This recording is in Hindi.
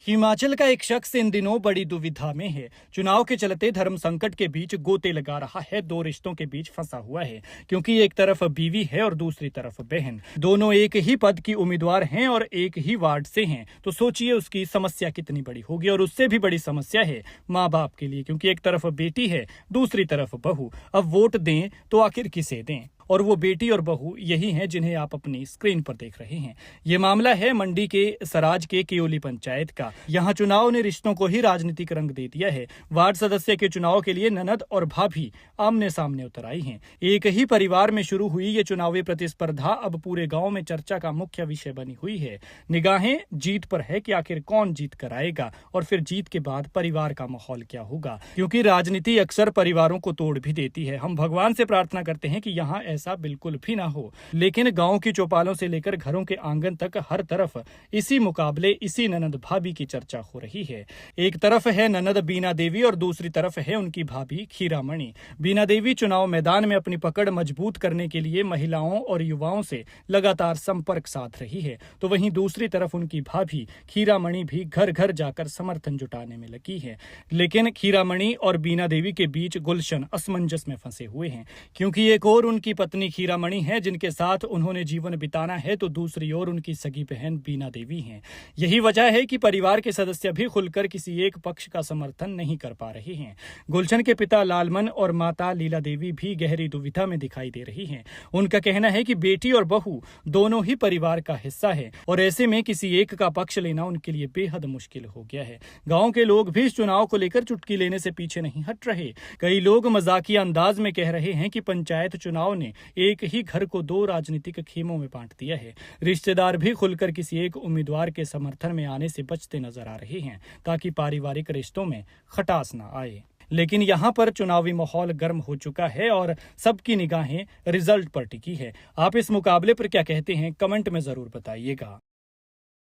हिमाचल का एक शख्स इन दिनों बड़ी दुविधा में है। चुनाव के चलते धर्म संकट के बीच गोते लगा रहा है। दो रिश्तों के बीच फंसा हुआ है, क्योंकि एक तरफ बीवी है और दूसरी तरफ बहन। दोनों एक ही पद की उम्मीदवार हैं और एक ही वार्ड से हैं। तो सोचिए उसकी समस्या कितनी बड़ी होगी। और उससे भी बड़ी समस्या है माँ बाप के लिए, क्योंकि एक तरफ बेटी है, दूसरी तरफ बहू। अब वोट दें तो आखिर किसे दें? और वो बेटी और बहू यही हैं जिन्हें आप अपनी स्क्रीन पर देख रहे हैं। ये मामला है मंडी के सराज के केयोली पंचायत का। यहाँ चुनाव ने रिश्तों को ही राजनीतिक रंग दे दिया है। वार्ड सदस्य के चुनाव के लिए ननद और भाभी आमने सामने उतर आई हैं। एक ही परिवार में शुरू हुई ये चुनावी प्रतिस्पर्धा अब पूरे गांव में चर्चा का मुख्य विषय बनी हुई है। निगाहें जीत पर है कि आखिर कौन जीत कर आएगा और फिर जीत के बाद परिवार का माहौल क्या होगा, क्योंकि राजनीति अक्सर परिवारों को तोड़ भी देती है। हम भगवान से प्रार्थना करते हैं कि यहाँ ऐसा बिल्कुल भी ना हो, लेकिन गांव की चौपालों से लेकर घरों के आंगन तक हर तरफ इसी मुकाबले, इसी ननद भाभी की चर्चा हो रही है। एक तरफ है ननद बीना देवी और दूसरी तरफ है उनकी भाभी खीरामणि। बीना देवी चुनाव मैदान में अपनी पकड़ मजबूत करने के लिए महिलाओं और युवाओं से लगातार संपर्क साध रही है, तो वहीं दूसरी तरफ उनकी भाभी खीरामणि भी घर घर जाकर समर्थन जुटाने में लगी है। लेकिन खीरामणि और बीना देवी के बीच गुलशन असमंजस में फंसे हुए हैं, क्योंकि एक और उनकी पत्नी खीरामणि है जिनके साथ उन्होंने जीवन बिताना है, तो दूसरी ओर उनकी सगी बहन बीना देवी हैं। यही वजह है कि परिवार के सदस्य भी खुलकर किसी एक पक्ष का समर्थन नहीं कर पा रहे हैं। गुलशन के पिता लालमन और माता लीला देवी भी गहरी दुविधा में दिखाई दे रही हैं। उनका कहना है कि बेटी और बहू दोनों ही परिवार का हिस्सा है और ऐसे में किसी एक का पक्ष लेना उनके लिए बेहद मुश्किल हो गया है। गांव के लोग भी इस चुनाव को लेकर चुटकी लेने से पीछे नहीं हट रहे। कई लोग मजाकिया अंदाज में कह रहे हैं कि पंचायत चुनाव ने एक ही घर को दो राजनीतिक खेमों में बांट दिया है। रिश्तेदार भी खुलकर किसी एक उम्मीदवार के समर्थन में आने से बचते नजर आ रहे हैं, ताकि पारिवारिक रिश्तों में खटास न आए। लेकिन यहाँ पर चुनावी माहौल गर्म हो चुका है और सबकी निगाहें रिजल्ट पर टिकी है। आप इस मुकाबले पर क्या कहते हैं, कमेंट में जरूर बताइएगा।